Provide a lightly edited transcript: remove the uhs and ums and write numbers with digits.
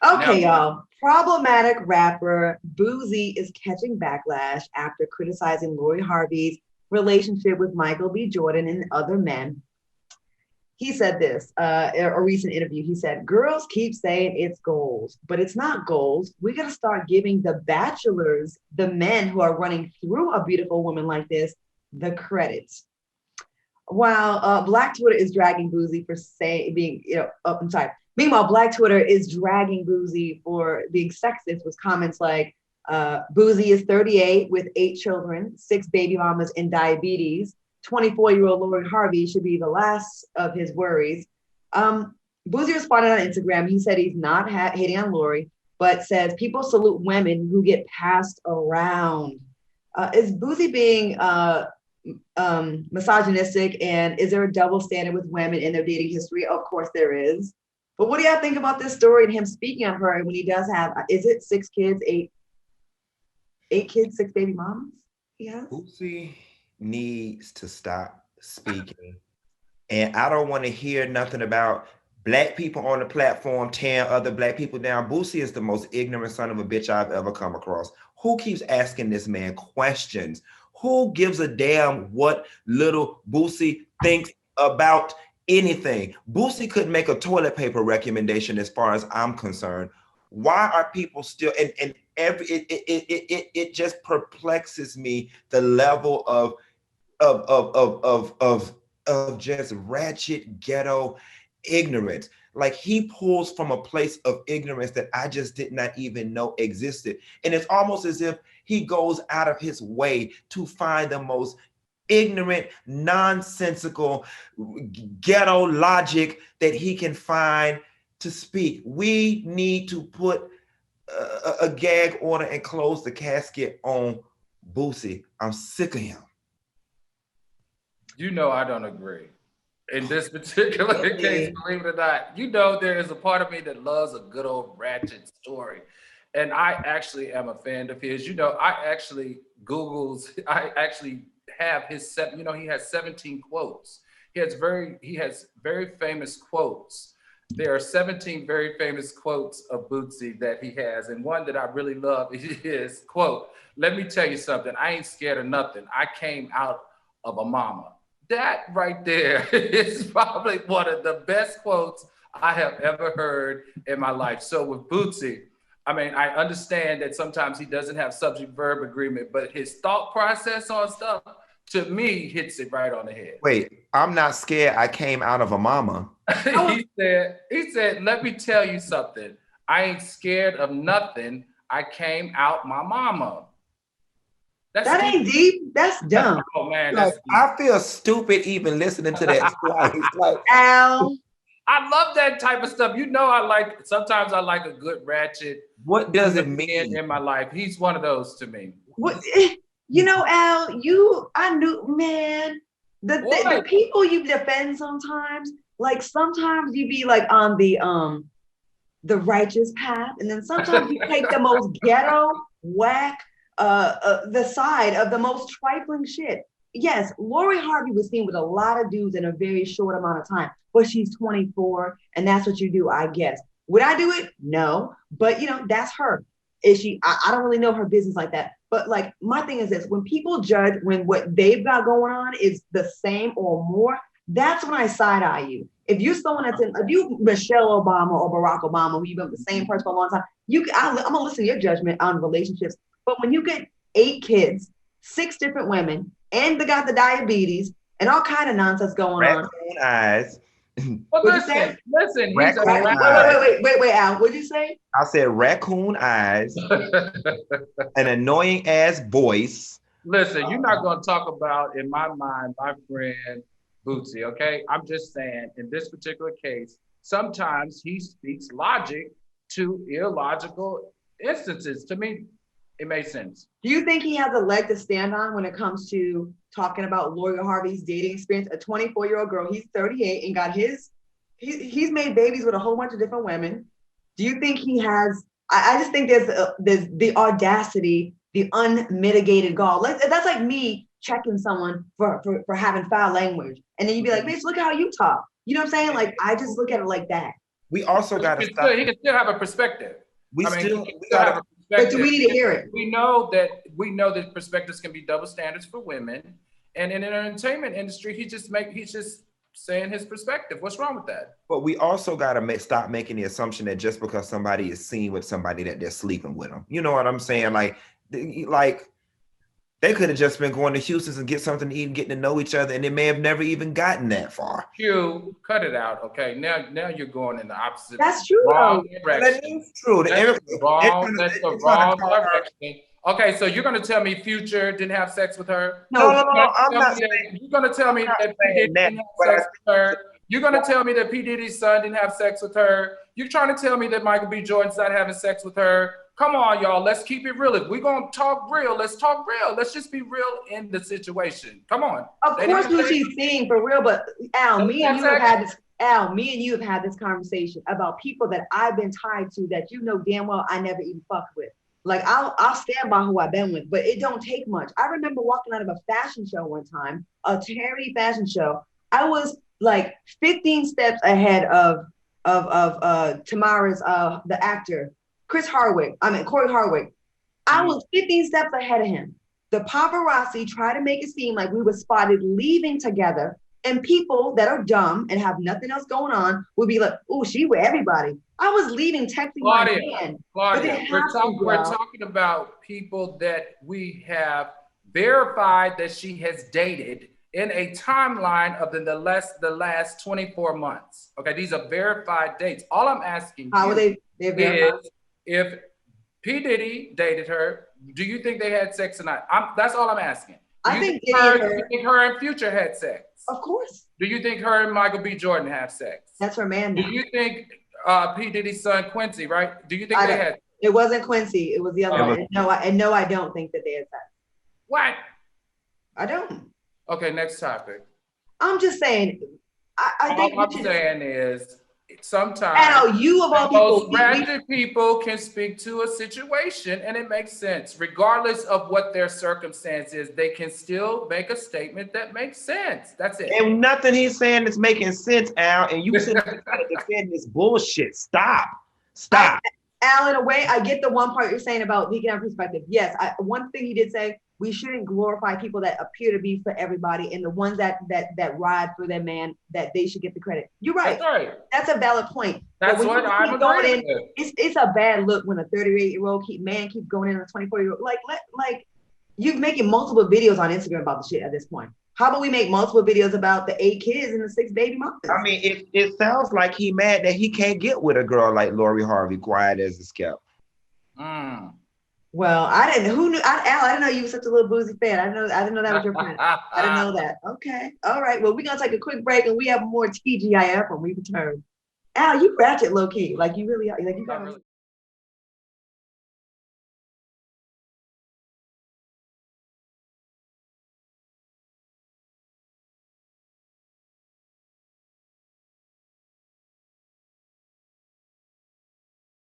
Okay, y'all. Problematic rapper Boosie is catching backlash after criticizing Lori Harvey's relationship with Michael B. Jordan and other men. He said this, a recent interview. He said, girls keep saying it's goals, but it's not goals. We got to start giving the bachelors, the men who are running through a beautiful woman like this, the credits. While Black Twitter is dragging Boosie for saying, being, I'm sorry. Meanwhile, Black Twitter is dragging Boosie for being sexist with comments like, Boosie is 38 with 8 children, 6 baby mamas, and diabetes. 24-year-old Lori Harvey should be the last of his worries. Boosie responded on Instagram. He said he's not hating on Lori, but says people salute women who get passed around. Is Boosie being misogynistic, and is there a double standard with women in their dating history? Of course there is. But what do y'all think about this story and him speaking on her when he does have, is it 6 kids, 8 kids, 6 baby mamas? Yeah. Boosie needs to stop speaking. And I don't want to hear nothing about Black people on the platform tearing other Black people down. Boosie is the most ignorant son of a bitch I've ever come across. Who keeps asking this man questions? Who gives a damn what little Boosie thinks about anything? Boosie could make a toilet paper recommendation as far as I'm concerned. Why are people still, and it just perplexes me, the level of just ratchet ghetto ignorance. Like, he pulls from a place of ignorance that I just did not even know existed. And it's almost as if he goes out of his way to find the most ignorant, nonsensical, ghetto logic that he can find to speak. We need to put a gag order and close the casket on Boosie. I'm sick of him. You know, I don't agree. In this particular case, believe it or not, there is a part of me that loves a good old ratchet story. And I actually am a fan of his. I actually have his, he has 17 quotes. He has very famous quotes. There are 17 very famous quotes of Bootsy that he has. And one that I really love is, quote, "Let me tell you something. I ain't scared of nothing. I came out of a mama." That right there is probably one of the best quotes I have ever heard in my life. So with Bootsy, I mean, I understand that sometimes he doesn't have subject-verb agreement, but his thought process on stuff, to me, hits it right on the head. Wait, I'm not scared. I came out of a mama. He said, "Let me tell you something. I ain't scared of nothing. I came out my mama." That ain't deep. That's dumb. Oh man, like, I feel stupid even listening to that. Like, Al, I love that type of stuff. Sometimes I like a good ratchet. What does it mean in my life? He's one of those to me. What, Al, I knew, man, the people you defend sometimes, like sometimes you be like on the righteous path, and then sometimes you take the most ghetto, whack, the side of the most trifling shit. Yes, Lori Harvey was seen with a lot of dudes in a very short amount of time, but she's 24, and that's what you do, I guess. Would I do it? No, but that's her. Is she? I don't really know her business like that. But like, my thing is this: when people judge when what they've got going on is the same or more, that's when I side eye you. If you're someone if you Michelle Obama or Barack Obama, who you've been with the same person for a long time, I'm gonna listen to your judgment on relationships. But when you get 8 kids, 6 different women, and they got the diabetes and all kind of nonsense going on. Raccoon eyes. Well, listen. Wait, Al. What'd you say? I said raccoon eyes, an annoying ass voice. Listen, you're not going to talk about, in my mind, my friend Bootsy, okay? I'm just saying, in this particular case, sometimes he speaks logic to illogical instances. To me, it makes sense. Do you think he has a leg to stand on when it comes to talking about Lori Harvey's dating experience? A 24-year-old girl, he's 38 and got he's made babies with a whole bunch of different women. Do you think he has? I just think there's the audacity, the unmitigated gall. That's like me checking someone for having foul language, and then you'd be like, "Bitch, look how you talk." You know what I'm saying? Like, I just look at it like that. We also got to stop. He can still have a perspective. We he still can got have a to. But perspective. do we need to hear it? We know that perspectives can be double standards for women, and in the entertainment industry, he's just saying his perspective. What's wrong with that? But we also got to stop making the assumption that just because somebody is seen with somebody that they're sleeping with them. You know what I'm saying? Like they could have just been going to Houston's and get something to eat and getting to know each other, and they may have never even gotten that far. Q, cut it out, okay? Now you're going in the opposite. That's true, wrong though. direction. That is true. That's the wrong direction. Okay, so you're gonna tell me Future didn't have sex with her? No. I'm not saying. You're gonna tell me that P. Diddy didn't have sex with her? You're gonna tell me that P. Diddy's son didn't have sex with her? You're trying to tell me that Michael B. Jordan's not having sex with her? Come on, y'all. Let's keep it real. If we're gonna talk real, let's talk real. Let's just be real in the situation. Come on. Of course, she's seeing for real, but Al, me and you have had this conversation about people that I've been tied to that you know damn well I never even fucked with. Like I'll stand by who I've been with, but it don't take much. I remember walking out of a fashion show one time, a charity fashion show. I was like 15 steps ahead of Tamara's the actor, Corey Hardwick. I was 15 steps ahead of him. The paparazzi tried to make it seem like we were spotted leaving together, and people that are dumb and have nothing else going on would be like, "Oh, she with everybody." I was leaving, texting Claudia, my man. Claudia, we're talking about people that we have verified that she has dated in a timeline of the last 24 months. Okay, these are verified dates. All I'm asking is if P. Diddy dated her, do you think they had sex or not? That's all I'm asking. Do you think her and Future had sex? Of course. Do you think her and Michael B. Jordan have sex? That's her man now. Do you think P. Diddy's son Quincy, right? Do you think they had? It wasn't Quincy. It was the other one. No, I don't think that they had sex. What? I don't. Okay, next topic. I'm just saying. I think all I'm saying is sometimes Al, you of all people, random people can speak to a situation and it makes sense, regardless of what their circumstance is. They can still make a statement that makes sense. That's it. And nothing he's saying is making sense, Al. And you sitting there trying to defend this bullshit. Stop. Al, in a way, I get the one part you're saying about he can have perspective. Yes, one thing he did say, we shouldn't glorify people that appear to be for everybody, and the ones that ride for their man, that they should get the credit. You're right. That's right. That's a valid point. That's what I'm agreeing with. It's a bad look when a 38-year-old keeps going in on a 24-year-old. Like you're making multiple videos on Instagram about the shit at this point. How about we make multiple videos about the 8 kids and the 6 baby mothers? I mean, it sounds like he mad that he can't get with a girl like Lori Harvey, quiet as a scout. Well, I didn't. Who knew? Al, I didn't know you were such a little Boosie fan. I didn't know that was your friend. I didn't know that. Okay, all right. Well, we're gonna take a quick break, and we have more TGIF when we return. Al, you ratchet low key, like you really are. Like you got.